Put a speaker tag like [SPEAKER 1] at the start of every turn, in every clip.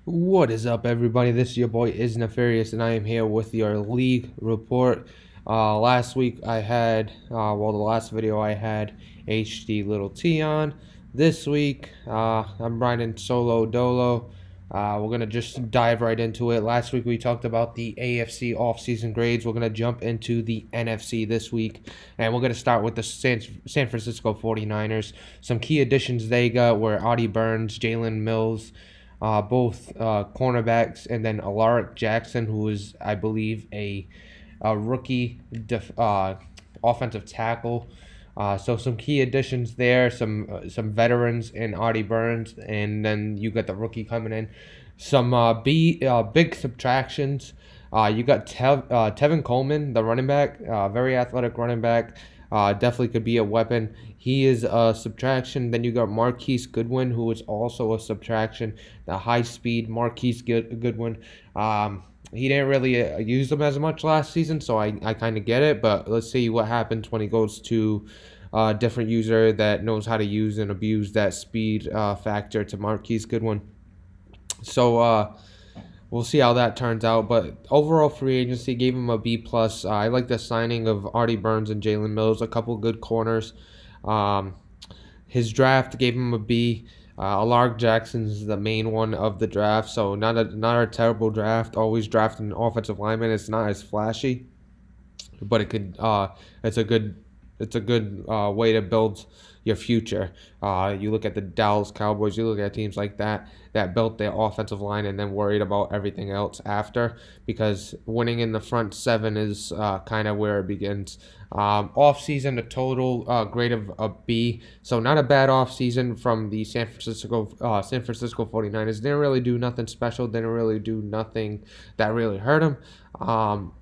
[SPEAKER 1] What is up, everybody? This is your boy Is Nefarious, and I am here with your league report. Last week I had, the last video I had HD Little T on. This week I'm riding solo dolo. We're gonna just dive right into it. Last week we talked about the AFC offseason grades. We're gonna jump into the NFC this week, and we're gonna start with the San Francisco 49ers. Some key additions they got were Audie Burns, Jalen Mills, both cornerbacks, and then Alaric Jackson, who is, I believe, a rookie offensive tackle. So some key additions there, some veterans in Audie Burns, and then you got the rookie coming in. Some big subtractions. You got Tevin Coleman, the running back, very athletic running back. Definitely could be a weapon. He is a subtraction. Then you got Marquise Goodwin, who is also a subtraction. The high speed Marquise Goodwin. He didn't really use them as much last season, so I kind of get it. But let's see what happens when he goes to a different user that knows how to use and abuse that speed factor to Marquise Goodwin. So we'll see how that turns out. But overall, free agency gave him a B plus. I like the signing of Artie Burns and Jalen Mills, a couple good corners. Um, his draft gave him a B. Alaric Jackson's the main one of the draft, so not a terrible draft. Always drafting an offensive lineman. It's not as flashy, but it's a good way to build your future. You look at the Dallas Cowboys, you look at teams like that built their offensive line and then worried about everything else after, because winning in the front seven is kind of where it begins. Off season, a total grade of a B, so not a bad off season from the San Francisco 49ers. Didn't really do nothing special, didn't really do nothing that really hurt them. Um,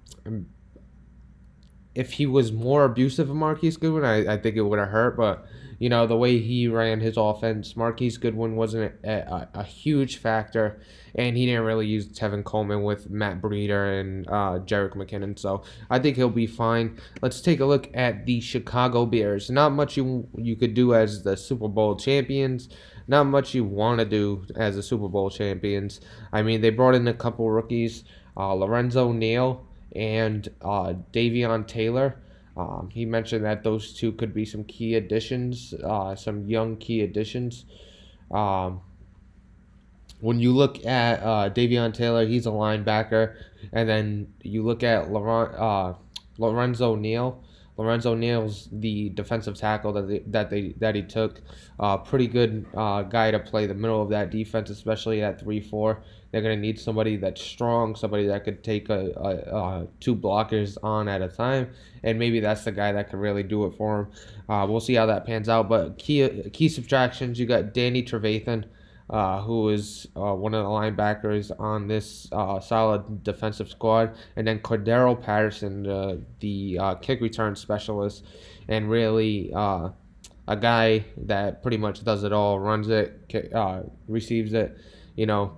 [SPEAKER 1] if he was more abusive of Marquise Goodwin, I think it would have hurt. But the way he ran his offense, Marquise Goodwin wasn't a huge factor, and he didn't really use Tevin Coleman with Matt Breida and Jerick McKinnon. So I think he'll be fine. Let's take a look at the Chicago Bears. Not much you could do as the Super Bowl champions. Not much you want to do as the Super Bowl champions. I mean, they brought in a couple rookies, Lorenzo Neal and Davion Taylor. He mentioned that those two could be some key additions, some young key additions. Um, when you look at Davion Taylor, he's a linebacker, and then you look at Lorenzo Neal. Lorenzo Neal's the defensive tackle that he took. Pretty good guy to play the middle of that defense, especially at 3-4. They're gonna need somebody that's strong, somebody that could take two blockers on at a time, and maybe that's the guy that could really do it for him. We'll see how that pans out. But key subtractions, you got Danny Trevathan, who is one of the linebackers on this solid defensive squad, and then Cordero Patterson, the kick return specialist, and really a guy that pretty much does it all, runs it, receives it. You know,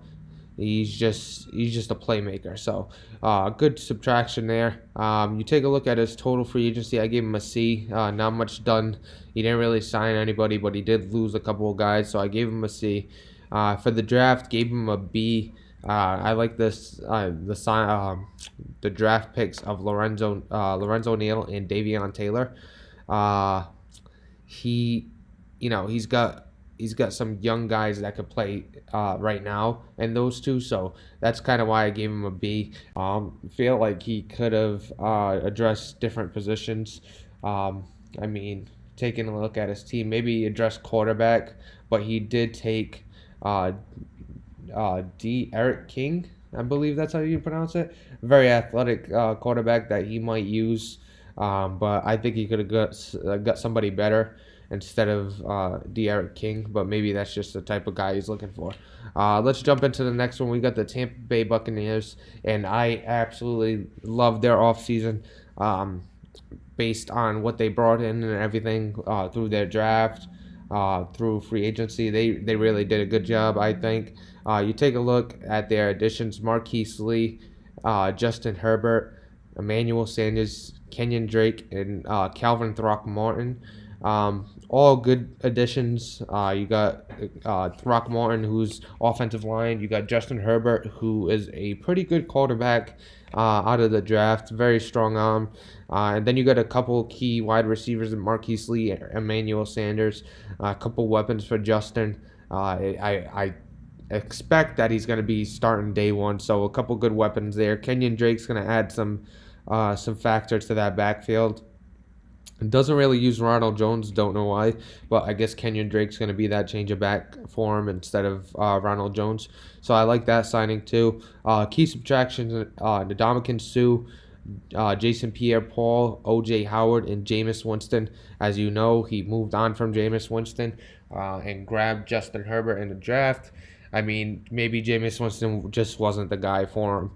[SPEAKER 1] he's just a playmaker. So good subtraction there. You take a look at his total free agency. I gave him a C. Not much done. He didn't really sign anybody, but he did lose a couple of guys, so I gave him a C. For the draft, gave him a B. I like the draft picks of Lorenzo Neal and Davion Taylor. Uh, he, he's got some young guys that could play right now, and those two. So that's kind of why I gave him a B. Feel like he could have addressed different positions. I mean, taking a look at his team, maybe address quarterback, but he did take uh, Eric King. I believe that's how you pronounce it. Very athletic quarterback that he might use, but I think he could have got somebody better instead of Eric King. But maybe that's just the type of guy he's looking for. Let's jump into the next one. We got the Tampa Bay Buccaneers, and I absolutely love their offseason. Based on what they brought in and everything through their draft, through free agency. They really did a good job, I think. You take a look at their additions: Marquise Lee, Justin Herbert, Emmanuel Sanders, Kenyon Drake, and Calvin Throckmorton. All good additions. You got Throckmorton, who's offensive line. You got Justin Herbert, who is a pretty good quarterback out of the draft. Very strong arm. And then you got a couple key wide receivers, Marquise Lee, Emmanuel Sanders. A couple weapons for Justin. I expect that he's going to be starting day one, so a couple good weapons there. Kenyon Drake's going to add some factors to that backfield. Doesn't really use Ronald Jones, don't know why, but I guess Kenyon Drake's going to be that change of back for him instead of Ronald Jones. So I like that signing too. Key subtractions: Ndamukong Suh, Jason Pierre-Paul, O.J. Howard, and Jameis Winston. As you know, he moved on from Jameis Winston and grabbed Justin Herbert in the draft. I mean, maybe Jameis Winston just wasn't the guy for him.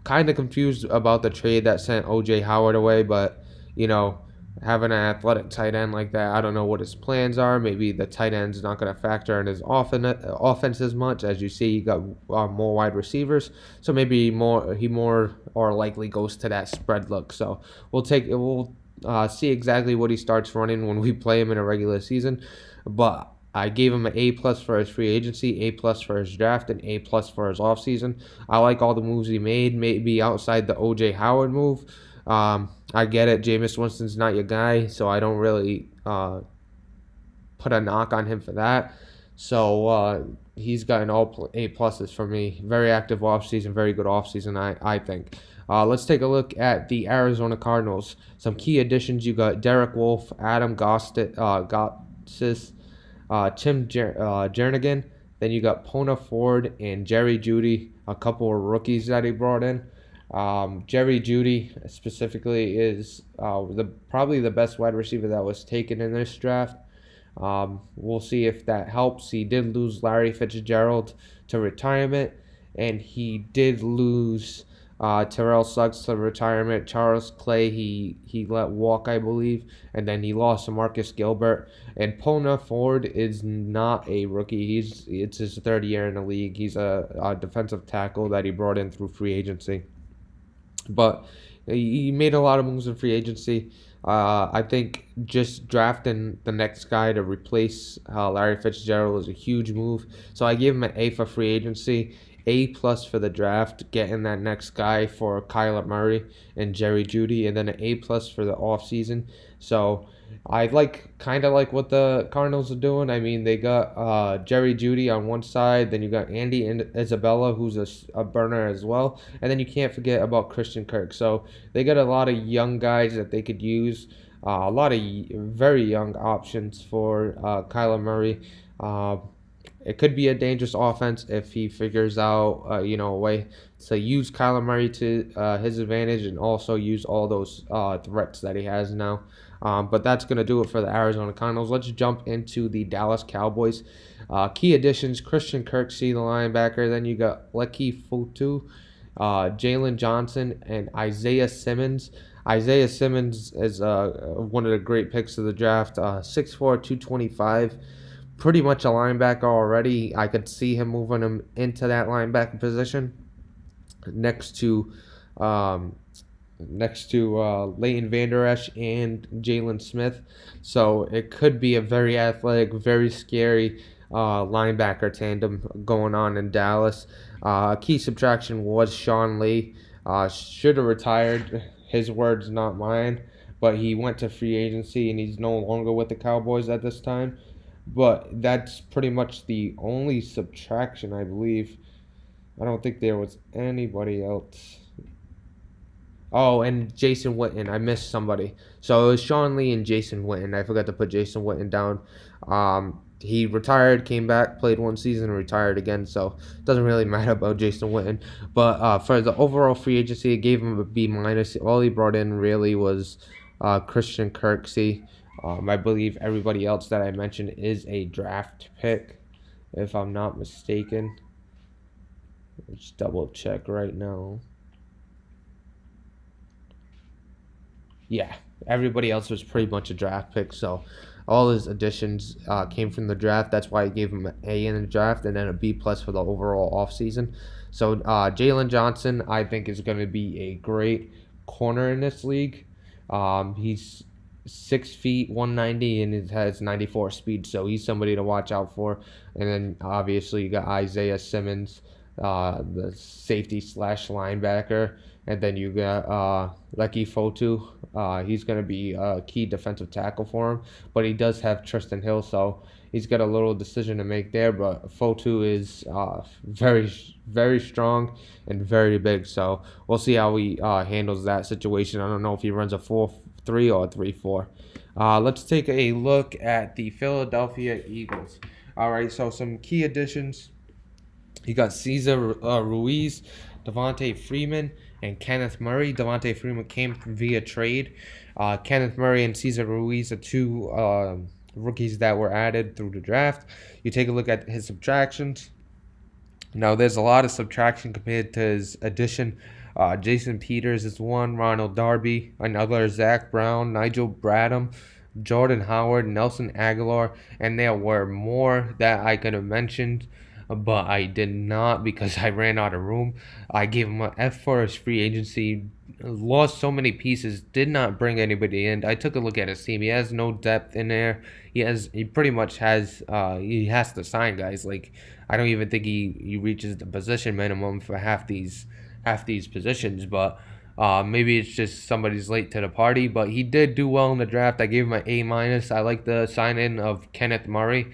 [SPEAKER 1] Kind of confused about the trade that sent O.J. Howard away, but, you know, having an athletic tight end like that, I don't know what his plans are. Maybe the tight end's not going to factor in his offense as much. As you see, he got more wide receivers, so maybe he more or likely goes to that spread look. So we'll see exactly what he starts running when we play him in a regular season. But I gave him an A+ for his free agency, A+ for his draft, and A+ for his offseason. I like all the moves he made, maybe outside the O.J. Howard move. I get it. Jameis Winston's not your guy, so I don't really put a knock on him for that. So he's gotten all A+s for me. Very active offseason, very good offseason, I think. Let's take a look at the Arizona Cardinals. Some key additions. You got Derek Wolfe, Adam Gotsis, Tim Jernigan. Then you got Pona Ford and Jerry Jeudy, a couple of rookies that he brought in. Jerry Jeudy specifically is probably the best wide receiver that was taken in this draft. We'll see if that helps. He did lose Larry Fitzgerald to retirement, and he did lose Terrell Suggs to retirement. Charles Clay he let walk, I believe, and then he lost to Marcus Gilbert. And Pona Ford is not a rookie. It's his third year in the league. He's a defensive tackle that he brought in through free agency. But he made a lot of moves in free agency. I think just drafting the next guy to replace Larry Fitzgerald is a huge move. So I gave him an A for free agency, A+ for the draft, getting that next guy for Kyler Murray and Jerry Jeudy, and then an A+ for the offseason. So I kind of like what the Cardinals are doing. I mean, they got Jerry Jeudy on one side, then you got Andy and Isabella, who's a burner as well, and then you can't forget about Christian Kirk. So they got a lot of young guys that they could use, a lot of very young options for Kyler Murray. It could be a dangerous offense if he figures out, a way to use Kyler Murray to his advantage and also use all those threats that he has now. But that's going to do it for the Arizona Cardinals. Let's jump into the Dallas Cowboys. Key additions: Christian Kirksey, the linebacker. Then you got Leki Fotu, Jalen Johnson, and Isaiah Simmons. Isaiah Simmons is one of the great picks of the draft. 6'4", 225. Pretty much a linebacker already. I could see him moving him into that linebacker position next to Leighton Vander Esch and Jalen Smith. So it could be a very athletic, very scary linebacker tandem going on in Dallas. Key subtraction was Sean Lee. Should have retired. His words, not mine. But he went to free agency and he's no longer with the Cowboys at this time. But that's pretty much the only subtraction, I believe. I don't think there was anybody else. Oh, and Jason Witten. I missed somebody. So it was Sean Lee and Jason Witten. I forgot to put Jason Witten down. He retired, came back, played one season, and retired again. So it doesn't really matter about Jason Witten. But for the overall free agency, it gave him a B-. All he brought in really was Christian Kirksey. I believe everybody else that I mentioned is a draft pick, if I'm not mistaken. Let's double check right now. Yeah, everybody else was pretty much a draft pick. So all his additions came from the draft. That's why I gave him an A in the draft and then a B+ for the overall offseason. So Jalen Johnson, I think, is going to be a great corner in this league. He's 6 feet 190 and it has 94 speed, so he's somebody to watch out for. And then obviously you got Isaiah Simmons, the safety slash linebacker, and then you got Lecky Fotu. He's going to be a key defensive tackle for him, but he does have Tristan Hill, so he's got a little decision to make there. But Fotu is very, very strong and very big, so we'll see how he handles that situation. I don't know if he runs a 4-3 or a 3-4. Let's take a look at the Philadelphia Eagles. All right, so some key additions. You got Cesar Ruiz, Devontae Freeman, and Kenneth Murray. Devontae Freeman came via trade. Kenneth Murray and Cesar Ruiz are two rookies that were added through the draft. You take a look at his subtractions. Now, there's a lot of subtraction compared to his addition. Jason Peters is one, Ronald Darby, another, Zach Brown, Nigel Bradham, Jordan Howard, Nelson Aguilar, and there were more that I could have mentioned, but I did not because I ran out of room. I gave him an F for his free agency. Lost so many pieces, did not bring anybody in. I took a look at his team. He has no depth in there. He pretty much has he has to sign guys. Like, I don't even think he reaches the position minimum for half these positions, but maybe it's just somebody's late to the party. But he did do well in the draft. I gave him an A minus. I like the sign in of Kenneth Murray.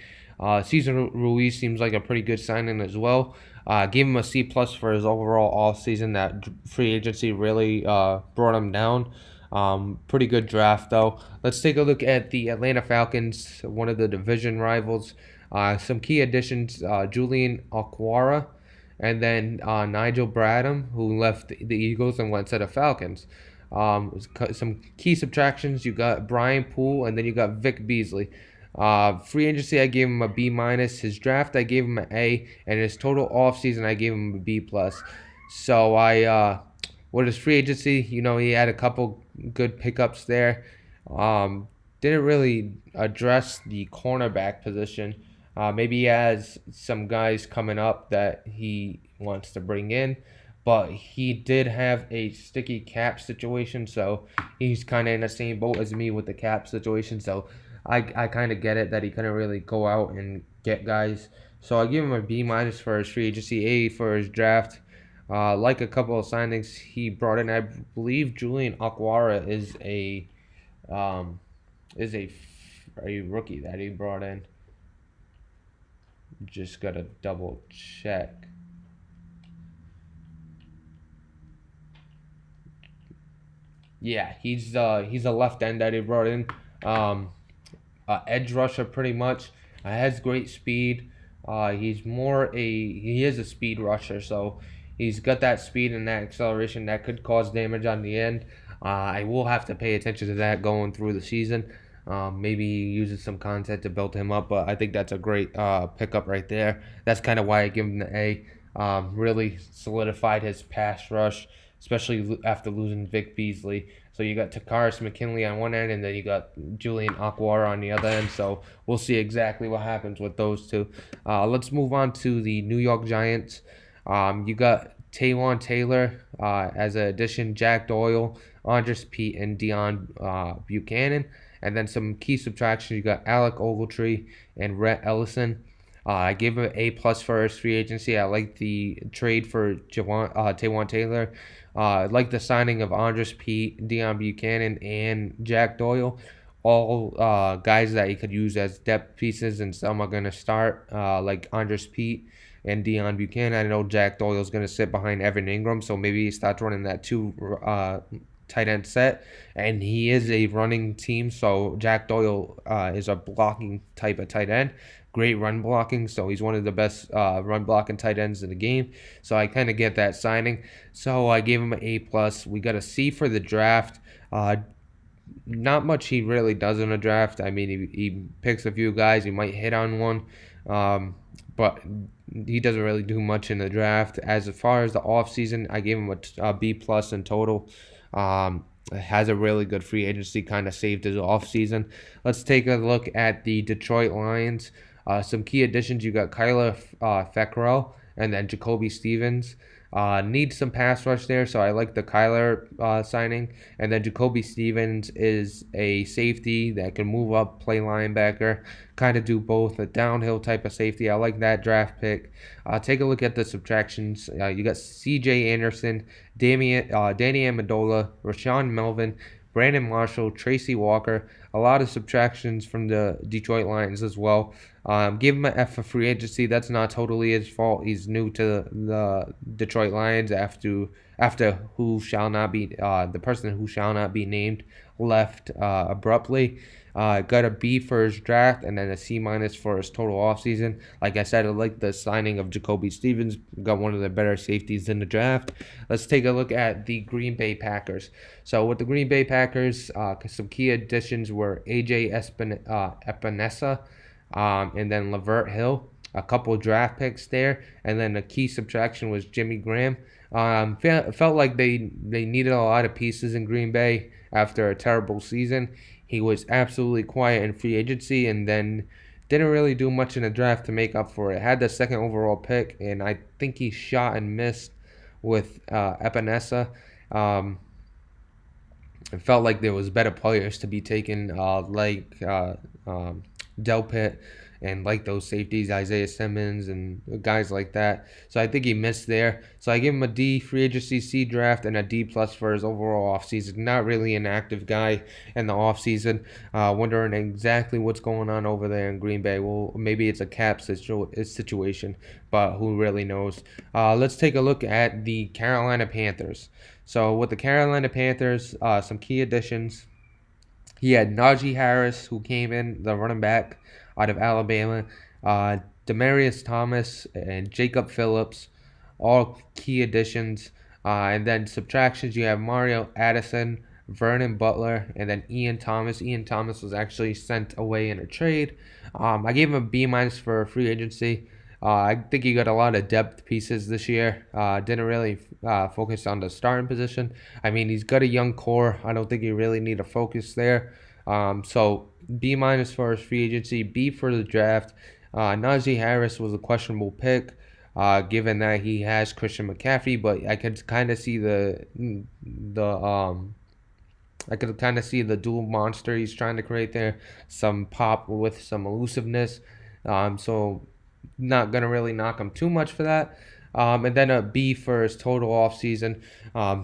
[SPEAKER 1] Cesar Ruiz seems like a pretty good signing as well. Gave him a C plus for his overall off season. That free agency really brought him down. Pretty good draft though. Let's take a look at the Atlanta Falcons, one of the division rivals. Some key additions: Julian Okwara, and then Nigel Bradham, who left the Eagles and went to the Falcons. Some key subtractions: you got Brian Poole, and then you got Vic Beasley. Free agency, I gave him a B minus. His draft, I gave him an A, and his total off season, I gave him a B plus. So with his free agency, he had a couple good pickups there. Didn't really address the cornerback position. Maybe he has some guys coming up that he wants to bring in, but he did have a sticky cap situation, so he's kind of in the same boat as me with the cap situation. So I kind of get it that he couldn't really go out and get guys. So I give him a B minus for his free agency, A for his draft. Like a couple of signings he brought in, I believe Julian Okwara is a rookie that he brought in. Just gotta double check. Yeah, he's a left end that he brought in. Edge rusher pretty much. Has great speed. He is a speed rusher, so he's got that speed and that acceleration that could cause damage on the end. I will have to pay attention to that going through the season. Maybe he uses some content to build him up, but I think that's a great pickup right there. That's kind of why I give him the A. Really solidified his pass rush, especially after losing Vic Beasley. So you got Takaris McKinley on one end, and then you got Julian Okwara on the other end. So we'll see exactly what happens with those two. Let's move on to the New York Giants. You got Taywan Taylor as an addition, Jack Doyle, Andres Pete, and Deion Buchanan. And then some key subtractions. You got Alec Ogletree and Rhett Ellison. I gave him an A plus for his free agency. I like the trade for Taywan Taylor. I like the signing of Andres Pete, Deion Buchanan, and Jack Doyle. All guys that he could use as depth pieces, and some are going to start, like Andres Pete and Deion Buchanan. I know Jack Doyle is going to sit behind Evan Ingram, so maybe he starts running that two tight end set, and he is a running team, so Jack Doyle is a blocking type of tight end. Great run blocking, so he's one of the best run blocking tight ends in the game. So I kind of get that signing. So I gave him an A plus. We got a C for the draft. Not much he really does in a draft. I mean, he picks a few guys. He might hit on one, but he doesn't really do much in the draft. As far as the offseason, I gave him a B plus in total. Has a really good free agency, kind of saved his offseason. Let's take a look at the Detroit Lions. Some key additions: you got Kyler Fackrell and then Jacoby Stevens. Needs some pass rush there, so I like the Kyler signing. And then Jacoby Stevens is a safety that can move up, play linebacker, kind of do both, a downhill type of safety. I like that draft pick. Take a look at the subtractions. You got C.J. Anderson, Danny Amendola, Rashawn Melvin, Brandon Marshall, Tracy Walker. A lot of subtractions from the Detroit Lions as well. Give him an F for free agency. That's not totally his fault. He's new to the Detroit Lions after who shall not be the person who shall not be named left abruptly. Got a B for his draft and then a C minus for his total offseason. Like I said, I like the signing of Jacoby Stevens. Got one of the better safeties in the draft. Let's take a look at the Green Bay Packers. So with the Green Bay Packers, some key additions were AJ Epinesa, and then Lavert Hill. A couple draft picks there, and then a key subtraction was Jimmy Graham. Felt like they needed a lot of pieces in Green Bay after a terrible season. He was absolutely quiet in free agency, and then didn't really do much in the draft to make up for it. Had the second overall pick, and I think he shot and missed with Epinesa. It felt like there was better players to be taken, Delpit and like those safeties, Isaiah Simmons and guys like that. So I think he missed there. So I give him a D free agency, C draft, and a D plus for his overall offseason. Not really an active guy in the offseason. Wondering exactly what's going on over there in Green Bay. Well, maybe it's a cap situation, but who really knows? Let's take a look at the Carolina Panthers. So with the Carolina Panthers, some key additions. He had Najee Harris, who came in, the running back out of Alabama, Demarius Thomas, and Jacob Phillips, all key additions. And then subtractions, you have Mario Addison, Vernon Butler, and then Ian Thomas. Ian Thomas was actually sent away in a trade. I gave him a B minus for free agency. I think he got a lot of depth pieces this year. Didn't really focus on the starting position. I mean, he's got a young core. I don't think he really need a focus there. So B minus for his free agency, B for the draft. Najee Harris was a questionable pick, given that he has Christian McCaffrey, but I could kind of see the dual monster he's trying to create there. Some pop with some elusiveness. So not going to really knock him too much for that. And then a B for his total offseason.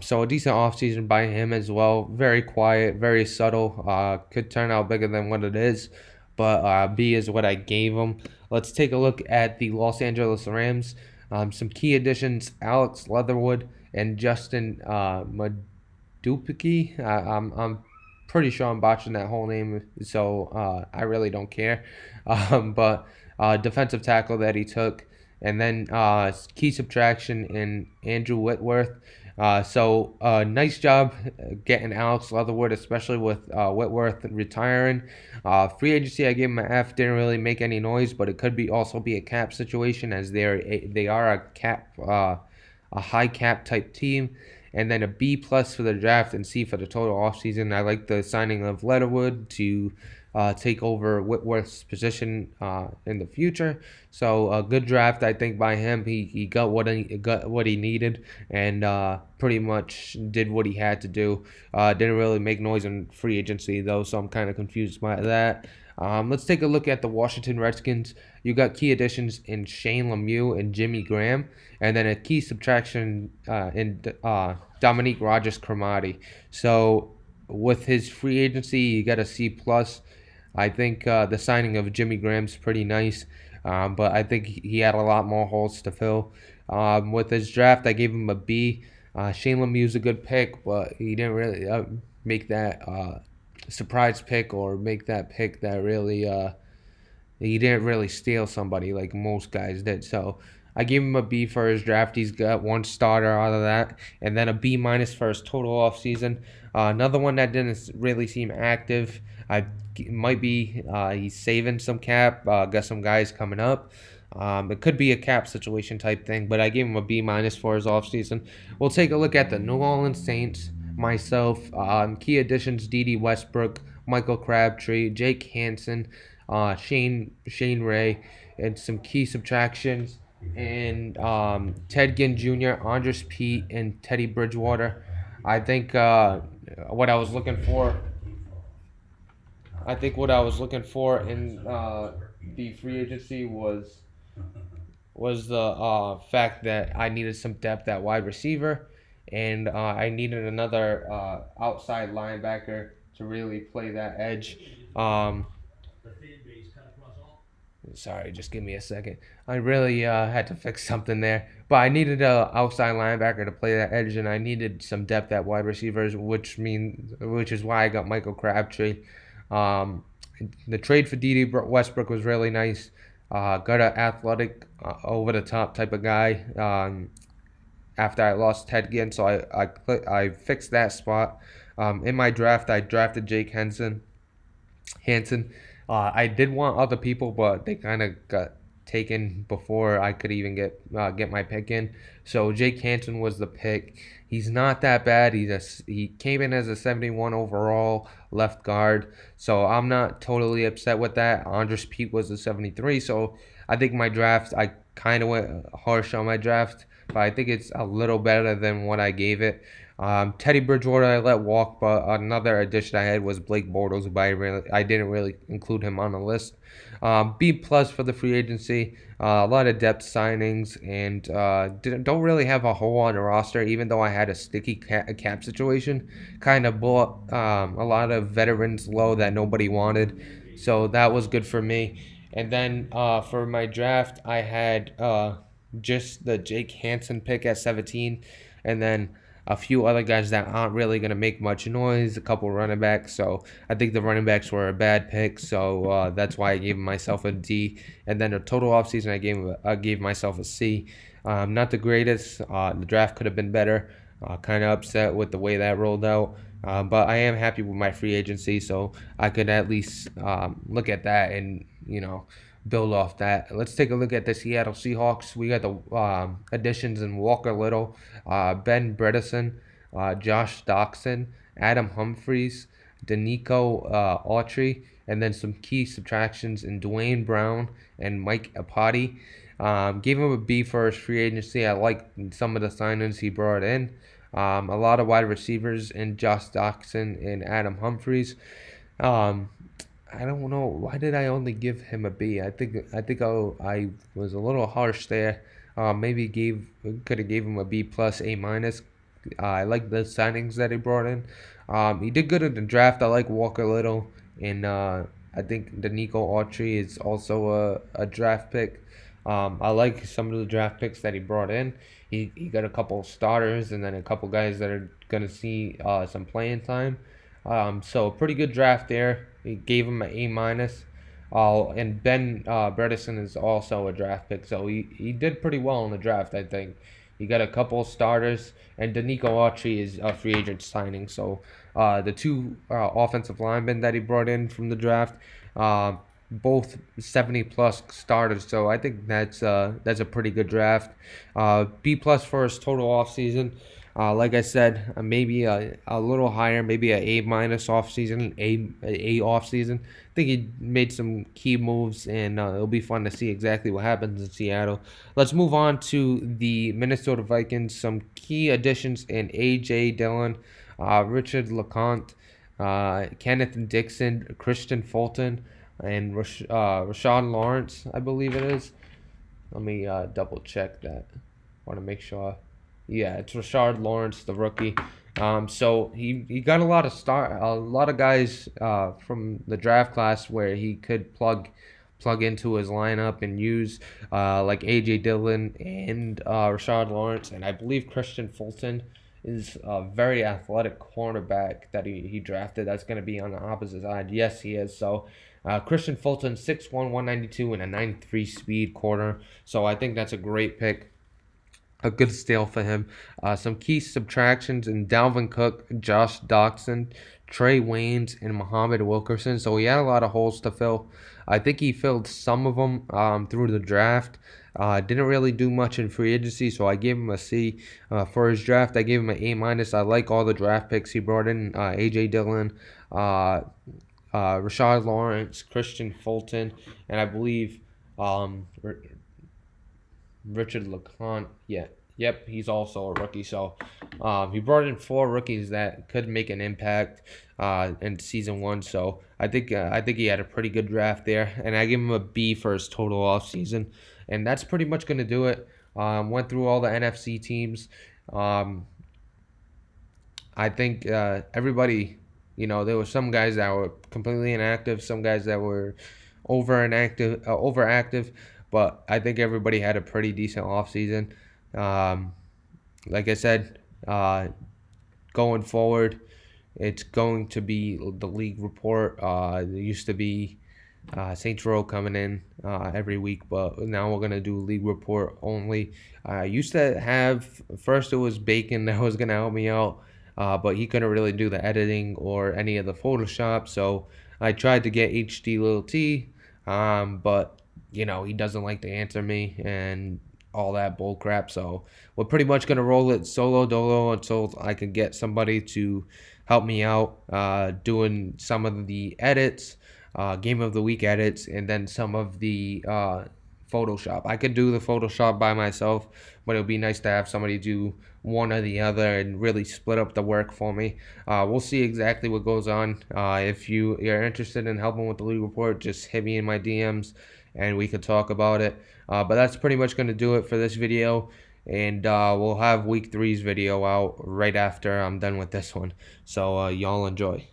[SPEAKER 1] So a decent offseason by him as well. Very quiet, very subtle. Could turn out bigger than what it is. But B is what I gave him. Let's take a look at the Los Angeles Rams. Some key additions, Alex Leatherwood and Justin Madubuike. I'm pretty sure I'm botching that whole name, so I really don't care. But defensive tackle that he took, and then key subtraction in Andrew Whitworth. So nice job getting Alex Leatherwood, especially with Whitworth retiring. Free agency, I gave him an F. Didn't really make any noise, but it could also be a cap situation, as they are a high cap type team. And then a B plus for the draft and C for the total offseason. I like the signing of Leatherwood to take over Whitworth's position in the future. So a good draft, I think, by him. He got what he needed, and pretty much did what he had to do. Didn't really make noise in free agency though, so I'm kind of confused by that. Let's take a look at the Washington Redskins. You got key additions in Shane Lemieux and Jimmy Graham, and then a key subtraction in Dominique Rodgers-Cromartie. So with his free agency, you got a C plus. I think the signing of Jimmy Graham's pretty nice, but I think he had a lot more holes to fill. With his draft, I gave him a B. Shane Lemieux's a good pick, but he didn't really make that surprise pick or make that pick that really he didn't really steal somebody like most guys did. So I gave him a B for his draft. He's got one starter out of that, and then a B minus for his total offseason. Another one that didn't really seem active. Might be he's saving some cap. Got some guys coming up. It could be a cap situation type thing, but I gave him a B minus for his offseason. We'll take a look at the New Orleans Saints. Myself, key additions: D.D. Westbrook, Michael Crabtree, Jake Hansen, Shane Ray, and some key subtractions. and Ted Ginn Jr., Andres Pete, and Teddy Bridgewater. I think what I was looking for. I think what I was looking for in the free agency was the fact that I needed some depth at wide receiver, and I needed another outside linebacker to really play that edge. Um, Sorry, just give me a second. I really had to fix something there, but I needed a outside linebacker to play that edge, and I needed some depth at wide receivers, which is why I got Michael Crabtree. Um, the trade for Dede Westbrook was really nice. Got an athletic, over the top type of guy. After I lost Ted Ginn, so I fixed that spot. In my draft, I drafted Jake Hansen. I did want other people, but they kind of got taken before I could even get my pick in. So Jake Hansen was the pick. He's not that bad. He came in as a 71 overall left guard. So I'm not totally upset with that. Andres Pete was a 73. So I think my draft, I kind of went harsh on my draft, but I think it's a little better than what I gave it. Teddy Bridgewater I let walk, but another addition I had was Blake Bortles, but I didn't really include him on the list. B plus for the free agency, a lot of depth signings, and don't really have a hole on the roster. Even though I had a sticky cap situation, kind of bought a lot of veterans low that nobody wanted, so that was good for me. And then for my draft, I had just the Jake Hansen pick at 17, and then a few other guys that aren't really going to make much noise, a couple running backs. So I think the running backs were a bad pick. So that's why I gave myself a D. And then the total offseason, I gave myself a C. Not the greatest. The draft could have been better. Kind of upset with the way that rolled out. But I am happy with my free agency, so I could at least look at that and build off that. Let's take a look at the Seattle Seahawks. We got the additions in Walker Little, Ben Bredesen, Josh Doxson, Adam Humphries, Danico Autry, and then some key subtractions in Dwayne Brown and Mike Apati. Gave him a B for his free agency. I like some of the signings he brought in. A lot of wide receivers in Josh Doxson and Adam Humphries. Um, I don't know why did I only give him a B. I was a little harsh there. Maybe could have gave him a B plus A minus. I like the signings that he brought in. He did good in the draft. I like Walker Little, and I think the Nico Autry is also a draft pick. I like some of the draft picks that he brought in. He got a couple starters and then a couple guys that are gonna see some playing time. So a pretty good draft there. He gave him an A minus. And Ben Bredesen is also a draft pick, so he did pretty well in the draft, I think. He got a couple of starters, and Danico Autry is a free agent signing. So the two offensive linemen that he brought in from the draft, uh, both 70 plus starters. So I think that's a pretty good draft. B plus for his total offseason. Like I said, maybe a little higher, maybe A minus off season, A off season. I think he made some key moves, and it'll be fun to see exactly what happens in Seattle. Let's move on to the Minnesota Vikings. Some key additions in A.J. Dillon, Richard LeCounte, Kenneth Dixon, Christian Fulton, and Rashawn Lawrence, I believe it is. Let me double check that. Want to make sure. Yeah, it's Rashard Lawrence, the rookie. So he got a lot of guys from the draft class where he could plug into his lineup and use like AJ Dillon and Rashard Lawrence, and I believe Christian Fulton is a very athletic cornerback that he drafted. That's going to be on the opposite side. Yes, he is. So Christian Fulton, 6'1", 192, and a 93 speed corner. So I think that's a great pick, a good steal for him. Some key subtractions in Dalvin Cook, Josh Doxson, Trey Waynes, and Muhammad Wilkerson. So he had a lot of holes to fill. I think he filled some of them through the draft. Didn't really do much in free agency, so I gave him a C. For his draft, I gave him an A minus. I like all the draft picks he brought in. AJ Dillon, Rashard Lawrence, Christian Fulton, and I believe Richard LeConte, yeah, yep, he's also a rookie. So he brought in four rookies that could make an impact in season one. So I think he had a pretty good draft there, and I give him a B for his total off season, and that's pretty much gonna do it. Went through all the NFC teams. Um, I think everybody, there were some guys that were completely inactive, some guys that were overactive, but I think everybody had a pretty decent offseason. Um, like I said, going forward, it's going to be the league report. There used to be Saints Row coming in every week, but now we're gonna do league report only. I used to have first it was Bacon that was gonna help me out, but he couldn't really do the editing or any of the Photoshop, so I tried to get HD Little T, but he doesn't like to answer me and all that bull crap. So we're pretty much gonna roll it solo dolo until I can get somebody to help me out doing some of the edits, game of the week edits, and then some of the Photoshop. I could do the Photoshop by myself, but it would be nice to have somebody do one or the other and really split up the work for me. We'll see exactly what goes on. If you're interested in helping with the league report, just hit me in my DMs and we could talk about it. But that's pretty much going to do it for this video. And we'll have week three's video out right after I'm done with this one. So y'all enjoy.